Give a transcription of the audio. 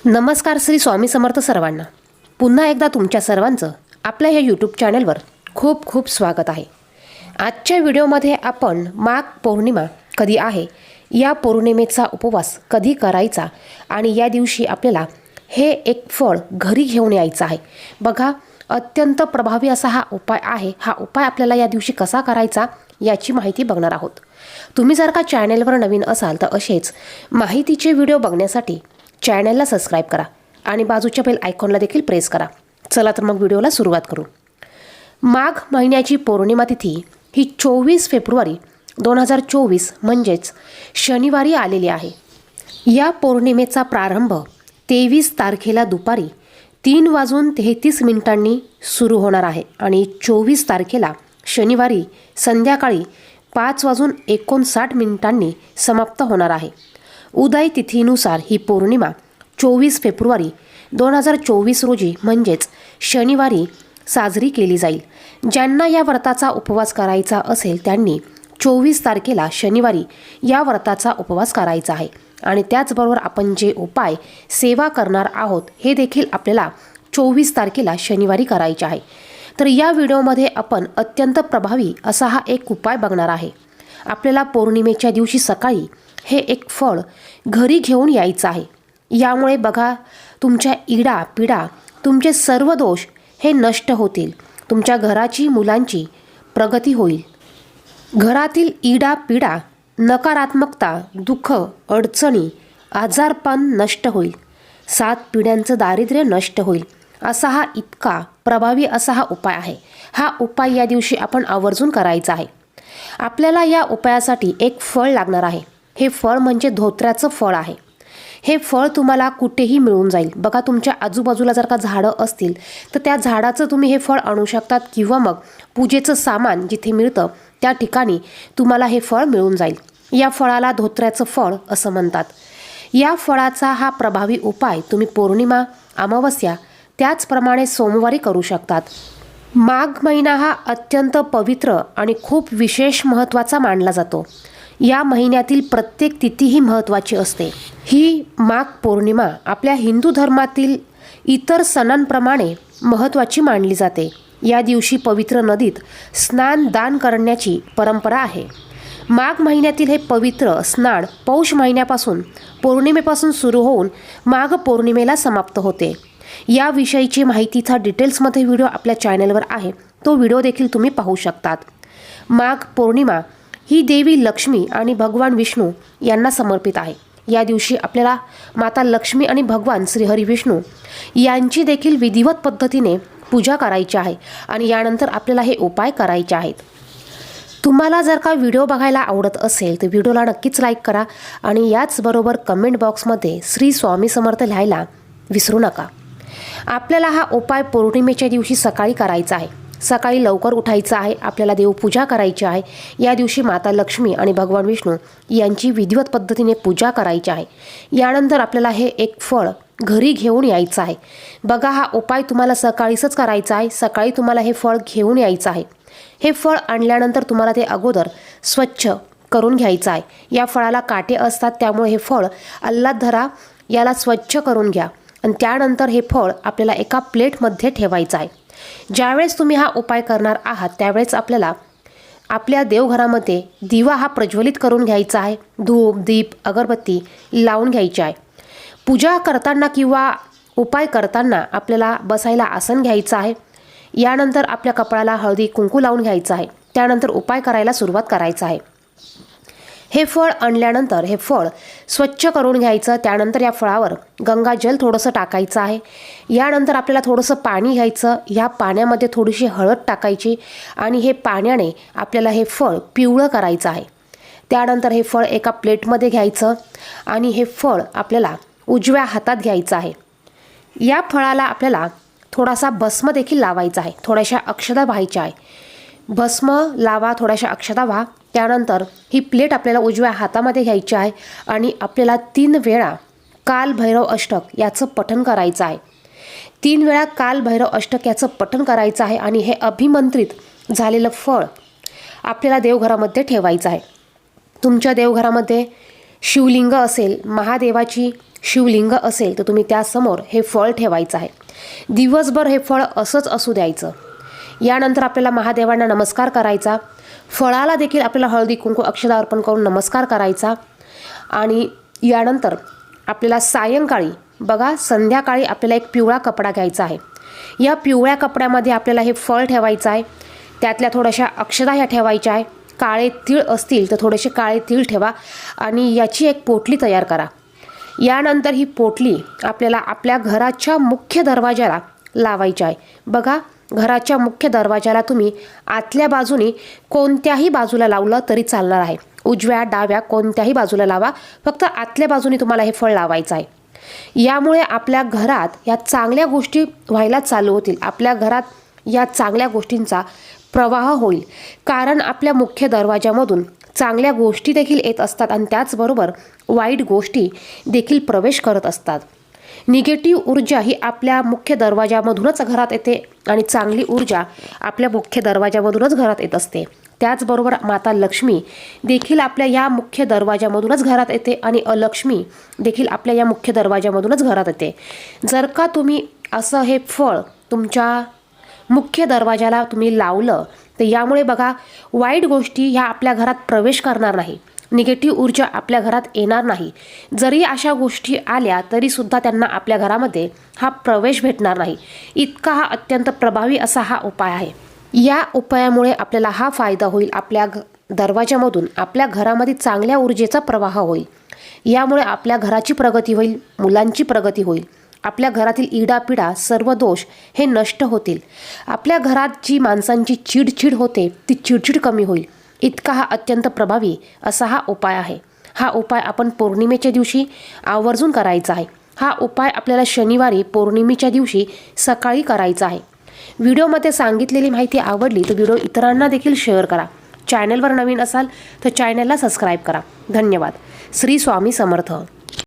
नमस्कार श्री स्वामी समर्थ सर्वांना। पुन्हा एकदा तुमच्या सर्वांचं आपल्या या यूट्यूब चॅनलवर खूप खूप स्वागत आहे। आजच्या व्हिडिओमध्ये आपण माघ पौर्णिमा कधी आहे, या पौर्णिमेचा उपवास कधी करायचा आणि या दिवशी आपल्याला हे एक फळ घरी घेऊन यायचं आहे। बघा, अत्यंत प्रभावी असा हा उपाय आहे। हा उपाय आपल्याला या दिवशी कसा करायचा याची माहिती बघणार आहोत। तुम्ही जर का चॅनलवर नवीन असाल तर असेच माहितीचे व्हिडिओ बघण्यासाठी चॅनलला सबस्क्राइब करा आणि बाजूच्या बेल आयकॉनला देखील प्रेस करा। चला तर मग व्हिडिओला सुरुवात करू। माघ महिन्याची पौर्णिमा तिथी ही 24 फेब्रुवारी 2024 म्हणजेच शनिवारी आलेली आहे। या पौर्णिमेचा प्रारंभ 23 तारखेला दुपारी 3:33 सुरू होणार आहे आणि 24 तारखेला शनिवारी संध्याकाळी 5:59 समाप्त होणार आहे। उदय तिथीनुसार ही पौर्णिमा 24 फेब्रुवारी 2024 रोजी म्हणजेच शनिवारी साजरी केली जाईल। ज्यांना या व्रताचा उपवास करायचा असेल त्यांनी 24 तारखेला शनिवारी या व्रताचा उपवास करायचा आहे आणि त्याचबरोबर आपण जे उपाय सेवा करणार आहोत हे देखील आपल्याला 24 तारखेला शनिवारी करायचे आहे। तर या व्हिडिओमध्ये आपण अत्यंत प्रभावी असा हा एक उपाय बघणार आहे। आपल्याला पौर्णिमेच्या दिवशी सकाळी हे एक फळ घरी घेऊन यायचं आहे। यामुळे बघा, तुमच्या इडा पिडा तुमचे सर्व दोष हे नष्ट होतील। तुमच्या घराची मुलांची प्रगती होईल। घरातील इडा पिडा नकारात्मकता दुःख अडचणी आजारपण नष्ट होईल। 7 पिढ्यांचं दारिद्र्य नष्ट होईल। असा हा इतका प्रभावी असा हा उपाय आहे। हा उपाय या दिवशी आपण आवर्जून करायचा आहे। आपल्याला या उपायासाठी एक फळ लागणार आहे। हे फळ म्हणजे धोत्र्याचं फळ आहे। हे फळ तुम्हाला कुठेही मिळून जाईल। बघा, तुमच्या आजूबाजूला जर का झाडं असतील तर त्या झाडाचं तुम्ही हे फळ आणू शकतात किंवा मग पूजेचं सामान जिथे मिळतं त्या ठिकाणी तुम्हाला हे फळ मिळून जाईल। या फळाला धोत्र्याचं फळ असं म्हणतात। या फळाचा हा प्रभावी उपाय तुम्ही पौर्णिमा अमावस्या त्याचप्रमाणे सोमवारी करू शकतात। माघ महिना हा अत्यंत पवित्र आणि खूप विशेष महत्त्वाचा मानला जातो। या महिन्यातील प्रत्येक तिथी ही महत्त्वाची असते। ही माघ पौर्णिमा आपल्या हिंदू धर्मातील इतर सणांप्रमाणे महत्त्वाची मानली जाते। या दिवशी पवित्र नदीत स्नान दान करण्याची परंपरा आहे। माघ महिन्यातील हे पवित्र स्नान पौष महिन्यापासून पौर्णिमेपासून सुरू होऊन माघ पौर्णिमेला समाप्त होते। याविषयीची माहितीचा डिटेल्समध्ये व्हिडिओ आपल्या चॅनलवर आहे, तो व्हिडिओ देखील तुम्ही पाहू शकतात। माघ पौर्णिमा ही देवी लक्ष्मी आणि भगवान विष्णू यांना समर्पित आहे। या दिवशी आपल्याला माता लक्ष्मी आणि भगवान श्रीहरी विष्णू यांची देखील विधिवत पद्धतीने पूजा करायची आहे आणि यानंतर आपल्याला हे उपाय करायचे आहेत। तुम्हाला जर का व्हिडिओ बघायला आवडत असेल तर व्हिडिओला नक्कीच लाईक करा आणि याचबरोबर कमेंट बॉक्समध्ये श्री स्वामी समर्थ लिहायला विसरू नका। आपल्याला हा उपाय पौर्णिमेच्या दिवशी सकाळी करायचा आहे। सकाळी लवकर उठायचं आहे। आपल्याला देवपूजा करायची आहे। या दिवशी माता लक्ष्मी आणि भगवान विष्णू यांची विधिवत पद्धतीने पूजा करायची आहे। यानंतर आपल्याला हे एक फळ घरी घेऊन यायचं आहे। बघा, हा उपाय तुम्हाला सकाळीच करायचा आहे। सकाळी तुम्हाला हे फळ घेऊन यायचं आहे। हे फळ आणल्यानंतर तुम्हाला ते अगोदर स्वच्छ करून घ्यायचं आहे। या फळाला काटे असतात, त्यामुळे हे फळ अल्लात धरा, याला स्वच्छ करून घ्या आणि त्यानंतर हे फळ आपल्याला एका प्लेटमध्ये ठेवायचं आहे। ज्यावेळेस तुम्ही हा उपाय करणार आहात त्यावेळेस आपल्याला आपल्या देवघरामध्ये दिवा हा प्रज्वलित करून घ्यायचा आहे। धूप दीप अगरबत्ती लावून घ्यायची आहे। पूजा करताना किंवा उपाय करताना आपल्याला बसायला आसन घ्यायचं आहे। यानंतर आपल्या कपाळाला हळदी कुंकू लावून घ्यायचं आहे। त्यानंतर उपाय करायला सुरुवात करायचं आहे। हे फळ आणल्यानंतर हे फळ स्वच्छ करून घ्यायचं। त्यानंतर या फळावर गंगाजल थोडंसं टाकायचं आहे। यानंतर आपल्याला थोडंसं पाणी घ्यायचं। ह्या पाण्यामध्ये थोडीशी हळद टाकायची आणि हे पाण्याने आपल्याला हे फळ पिवळं करायचं आहे। त्यानंतर हे फळ एका प्लेटमध्ये घ्यायचं आणि हे फळ आपल्याला उजव्या हातात घ्यायचं आहे। या फळाला आपल्याला थोडासा भस्म देखील लावायचा आहे। थोड्याशा अक्षता व्हायच्या आहे। भस्म लावा, थोड्याशा अक्षता व्हा। त्यानंतर ही प्लेट आपल्याला उजव्या हातामध्ये घ्यायची आहे आणि आपल्याला 3 वेळा काल भैरव अष्टक याचं पठण करायचं आहे। 3 वेळा काल भैरव अष्टक याचं पठण करायचं आहे आणि हे अभिमंत्रित झालेलं फळ आपल्याला देवघरामध्ये ठेवायचं आहे। तुमच्या देवघरामध्ये शिवलिंग असेल, महादेवाची शिवलिंग असेल तर तुम्ही त्यासमोर हे फळ ठेवायचं आहे. दिवसभर हे फळ असंच असू द्यायचं. यानंतर आपल्याला महादेवांना नमस्कार करायचा. फळाला देखील आपल्याला हळदी कुंकू अक्षता अर्पण करून नमस्कार करायचा. आणि यानंतर आपल्याला सायंकाळी बघा संध्याकाळी आपल्याला एक पिवळा कपडा घ्यायचा आहे. या पिवळ्या कपड्यामध्ये आपल्याला हे फळ ठेवायचं आहे. त्यातल्या थोड्याशा अक्षता ह्या ठेवायच्या आहे. काळे तीळ असतील तर थोडेसे काळे तीळ ठेवा आणि याची एक पोटली तयार करा. यानंतर ही पोटली आपल्याला आपल्या घराच्या मुख्य दरवाजाला लावायची आहे. बघा घराच्या मुख्य दरवाजाला तुम्ही आतल्या बाजूने कोणत्याही बाजूला लावलं तरी चालणार आहे. उजव्या डाव्या कोणत्याही बाजूला लावा, फक्त आतल्या बाजूने तुम्हाला हे फळ लावायचं आहे. यामुळे आपल्या घरात या चांगल्या गोष्टी व्हायला चालू होतील. आपल्या घरात या चांगल्या गोष्टींचा प्रवाह होईल. कारण आपल्या मुख्य दरवाजामधून चांगल्या गोष्टी देखील येत असतात आणि त्याचबरोबर वाईट गोष्टी देखील प्रवेश करत असतात. निगेटिव्ह ऊर्जा ही आपल्या मुख्य दरवाजामधूनच घरात येते आणि चांगली ऊर्जा आपल्या मुख्य दरवाजामधूनच घरात येत असते. त्याचबरोबर माता लक्ष्मी देखील आपल्या या मुख्य दरवाजामधूनच घरात येते आणि अलक्ष्मी देखील आपल्या या मुख्य दरवाजामधूनच घरात येते. जर का तुम्ही असं हे फळ तुमच्या मुख्य दरवाजाला तुम्ही लावलं तर यामुळे बघा वाईट गोष्टी ह्या आपल्या घरात प्रवेश करणार नाही. निगेटिव्ह ऊर्जा आपल्या घरात येणार नाही. जरी अशा गोष्टी आल्या तरीसुद्धा त्यांना आपल्या घरामध्ये हा प्रवेश भेटणार नाही. इतका हा अत्यंत प्रभावी असा हा उपाय आहे. या उपायामुळे आपल्याला हा फायदा होईल. आपल्या दरवाजामधून आपल्या घरामध्ये चांगल्या ऊर्जेचा प्रवाह होईल. यामुळे आपल्या घराची प्रगती होईल, मुलांची प्रगती होईल. आपल्या घरातील इडापिडा सर्व दोष हे नष्ट होतील. आपल्या घरात जी माणसांची चिडचिड होते ती चिडचिड कमी होईल. इतका हा अत्यंत प्रभावी असा हा उपाय आहे. हा उपाय आपण पौर्णिमेच्या दिवशी आवर्जून करायचा आहे. हा उपाय आपल्याला शनिवारी पौर्णिमेच्या दिवशी सकाळी करायचा आहे. व्हिडिओमध्ये सांगितलेली माहिती आवडली तर व्हिडिओ इतरांना देखील शेअर करा. चॅनलवर नवीन असाल तर चॅनलला सबस्क्राईब करा. धन्यवाद. श्री स्वामी समर्थ.